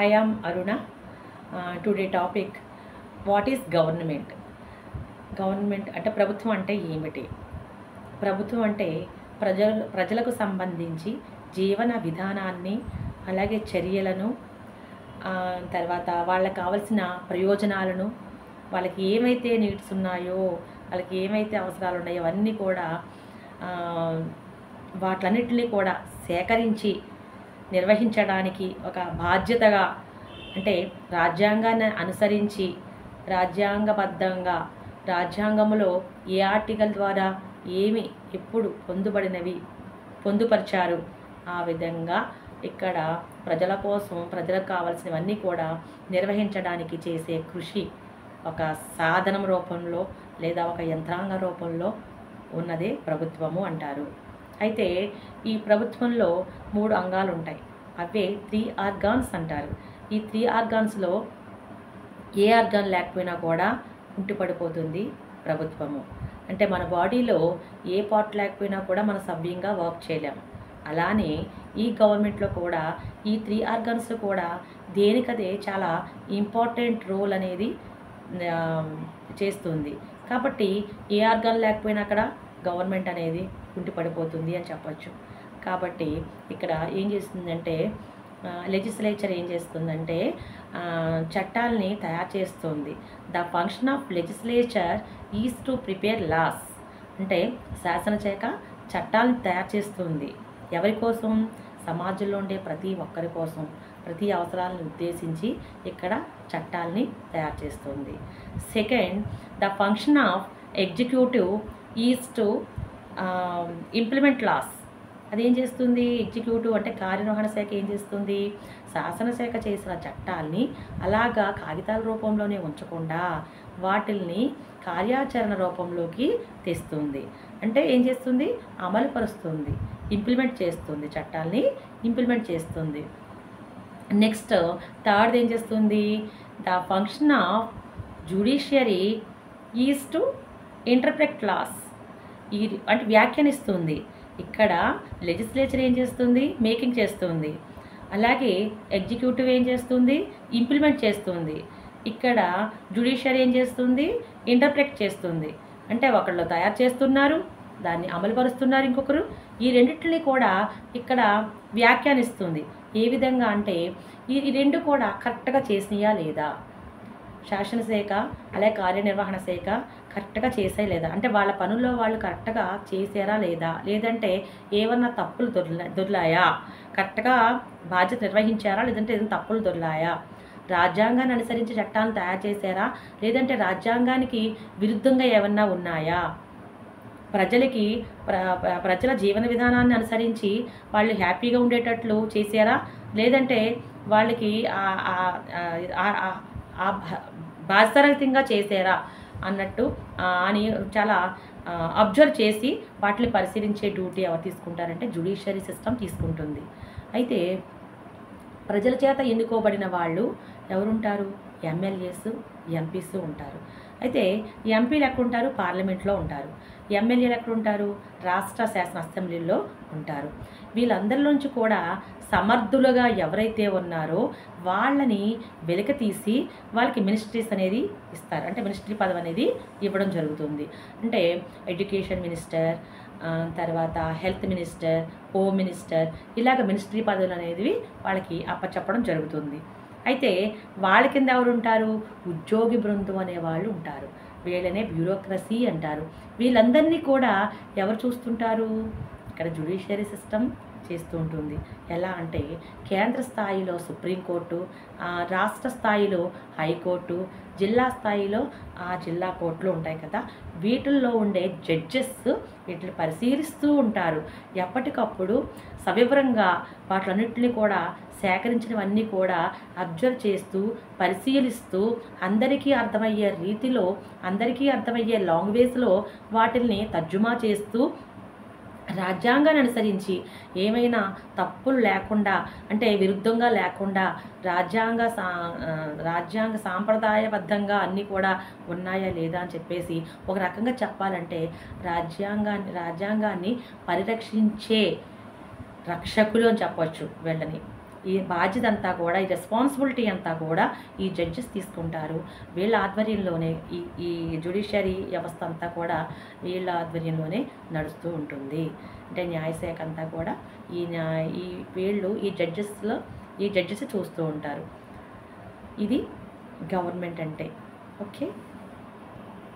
I am Aruna. Today topic, what is government? Government అంటే ప్రభుత్వం అంటే ఏమిటి? ప్రభుత్వం అంటే ప్రజలకు సంబంధించి జీవన విధానాన్ని, అలాగే చర్యలను, తర్వాత వాళ్ళకి కావాల్సిన ప్రయోజనాలను, వాళ్ళకి ఏమైతే నీడ్స్ ఉన్నాయో, వాళ్ళకి ఏమైతే అవసరాలు ఉన్నాయో అవన్నీ కూడా వాటన్నిటిని కూడా సేకరించి నిర్వహించడానికి ఒక బాధ్యతగా, అంటే రాజ్యాంగాన్ని అనుసరించి రాజ్యాంగబద్ధంగా రాజ్యాంగంలో ఏ ఆర్టికల్ ద్వారా ఏమి ఎప్పుడు పొందుపరిచారు ఆ విధంగా ఇక్కడ ప్రజల కోసం, ప్రజలకు కావాల్సినవన్నీ కూడా నిర్వహించడానికి చేసే కృషి ఒక సాధనం రూపంలో లేదా ఒక యంత్రాంగ రూపంలో ఉన్నదే ప్రభుత్వము అంటారు. అయితే ఈ ప్రభుత్వంలో 3 అంగాలు ఉంటాయి. అవే 3 ఆర్గాన్స్ అంటారు. ఈ 3 ఆర్గాన్స్లో ఏ ఆర్గాన్ లేకపోయినా కూడా ఉంటిపడిపోతుంది ప్రభుత్వము. అంటే మన బాడీలో ఏ పార్ట్ లేకపోయినా కూడా మనం సవ్యంగా వర్క్ చేయలేము. అలానే ఈ గవర్నమెంట్లో కూడా ఈ 3 ఆర్గాన్స్ కూడా దేనికదే చాలా ఇంపార్టెంట్ రోల్ అనేది చేస్తుంది. కాబట్టి ఏ ఆర్గాన్ లేకపోయినా అక్కడ గవర్నమెంట్ అనేది ఉంటిపడిపోతుంది అని చెప్పచ్చు. కాబట్టి ఇక్కడ ఏం చేస్తుందంటే లెజిస్లేచర్ ఏం చేస్తుందంటే చట్టాలని తయారు చేస్తుంది. The function of legislature is to prepare laws. అంటే శాసనశాఖ చట్టాలను తయారు చేస్తుంది. ఎవరి కోసం? సమాజంలో ఉండే ప్రతి ఒక్కరి కోసం, ప్రతి అవసరాలను ఉద్దేశించి ఇక్కడ చట్టాలని తయారు చేస్తుంది. Second, the function of executive is to implement laws. అదేం చేస్తుంది? ఎగ్జిక్యూటివ్ అంటే కార్యనిర్వహణ శాఖ ఏం చేస్తుంది? శాసనశాఖ చేసిన చట్టాలని అలాగా కాగితాల రూపంలోనే ఉంచకుండా వాటిల్ని కార్యాచరణ రూపంలోకి తెస్తుంది. అంటే ఏం చేస్తుంది? అమలుపరుస్తుంది, ఇంప్లిమెంట్ చేస్తుంది, చట్టాలని ఇంప్లిమెంట్ చేస్తుంది. నెక్స్ట్ థర్డ్ ఏం చేస్తుంది? The function of judiciary is to interpret laws. అంటే వ్యాఖ్యానిస్తుంది. ఇక్కడ లెజిస్లేచర్ ఏం చేస్తుంది? మేకింగ్ చేస్తుంది. అలాగే ఎగ్జిక్యూటివ్ ఏం చేస్తుంది? ఇంప్లిమెంట్ చేస్తుంది. ఇక్కడ జ్యుడిషియరీ ఏం చేస్తుంది? ఇంటర్ప్రెట్ చేస్తుంది. అంటే ఒకళ్ళు తయారు చేస్తున్నారు, దాన్ని అమలుపరుస్తున్నారు ఇంకొకరు. ఈ రెండింటిని కూడా ఇక్కడ వ్యాఖ్యానిస్తుంది. ఏ విధంగా అంటే ఈ రెండు కూడా కరెక్ట్గా చేసినాయా లేదా, శాసనశాఖ అలాగే కార్యనిర్వహణ శాఖ కరెక్ట్గా చేసే లేదా, అంటే వాళ్ళ పనుల్లో వాళ్ళు కరెక్ట్గా చేసారా లేదా, లేదంటే ఏమన్నా తప్పులు దొర్లాయా, కరెక్ట్గా బాధ్యత నిర్వహించారా, లేదంటే ఏదైనా తప్పులు దొర్లాయా, రాజ్యాంగాన్ని అనుసరించి చట్టాలను తయారు చేశారా, లేదంటే రాజ్యాంగానికి విరుద్ధంగా ఏమన్నా ఉన్నాయా, ప్రజల జీవన విధానాన్ని అనుసరించి వాళ్ళు హ్యాపీగా ఉండేటట్లు చేశారా, లేదంటే వాళ్ళకి బాధ్యతారహితంగా చేశారా అన్నట్టు అని చాలా అబ్జర్వ్ చేసి వాటిని పరిశీలించే డ్యూటీ ఎవరు తీసుకుంటారంటే జ్యుడిషియరీ సిస్టమ్ తీసుకుంటుంది. అయితే ప్రజల చేత ఎన్నుకోబడిన వాళ్ళు ఎవరుంటారు? ఎమ్మెల్యేస్, ఎంపీస్ ఉంటారు. అయితే ఎంపీలు ఎక్కడుంటారు? పార్లమెంట్లో ఉంటారు. ఎమ్మెల్యేలు ఎక్కడుంటారు? రాష్ట్ర శాసన అసెంబ్లీలో ఉంటారు. వీళ్ళందరిలోంచి కూడా సమర్థులుగా ఎవరైతే ఉన్నారో వాళ్ళని వెలికితీసి వాళ్ళకి మినిస్ట్రీస్ అనేది ఇస్తారు. అంటే మినిస్ట్రీ పదవి అనేది ఇవ్వడం జరుగుతుంది. అంటే ఎడ్యుకేషన్ మినిస్టర్, తర్వాత హెల్త్ మినిస్టర్, హోమ్ మినిస్టర్, ఇలాగ మినిస్ట్రీ పదవులు అనేది వాళ్ళకి అప్పచెప్పడం జరుగుతుంది. అయితే వాళ్ళ కింద ఎవరు ఉంటారు? ఉద్యోగి బృందం అనేవాళ్ళు ఉంటారు. వీళ్ళనే బ్యూరోక్రసీ అంటారు. వీళ్ళందరినీ కూడా ఎవరు చూస్తుంటారు? ఇక్కడ జ్యుడిషియరీ సిస్టమ్ చేస్తూ ఉంటుంది. ఎలా అంటే కేంద్ర స్థాయిలో సుప్రీంకోర్టు, రాష్ట్ర స్థాయిలో హైకోర్టు, జిల్లా స్థాయిలో జిల్లా కోర్టులు ఉంటాయి కదా, వీటిల్లో ఉండే జడ్జెస్ వీటిని పరిశీలిస్తూ ఉంటారు. ఎప్పటికప్పుడు సవివరంగా వాటిలన్నింటినీ కూడా సేకరించినవన్నీ కూడా అబ్జర్వ్ చేస్తూ, పరిశీలిస్తూ, అందరికీ అర్థమయ్యే రీతిలో, అందరికీ అర్థమయ్యే లాంగ్వేజ్లో వాటిల్ని తర్జుమా చేస్తూ రాజ్యాంగాన్ని అనుసరించి ఏమైనా తప్పులు లేకుండా, అంటే విరుద్ధంగా లేకుండా రాజ్యాంగ సాంప్రదాయబద్ధంగా అన్నీ కూడా ఉన్నాయా లేదా అని చెప్పేసి ఒక రకంగా చెప్పాలంటే రాజ్యాంగాన్ని పరిరక్షించే రక్షకులు అని చెప్పవచ్చు వీళ్ళని. ఈ బాధ్యత అంతా కూడా, ఈ రెస్పాన్సిబిలిటీ అంతా కూడా ఈ జడ్జెస్ తీసుకుంటారు. వీళ్ళ ఆధ్వర్యంలోనే ఈ జ్యుడిషియరీ వ్యవస్థ అంతా కూడా వీళ్ళ ఆధ్వర్యంలోనే నడుస్తూ ఉంటుంది. అంటే న్యాయశాఖ అంతా కూడా ఈ జడ్జెస్ చూస్తూ ఉంటారు. ఇది గవర్నమెంట్ అంటే. ఓకే.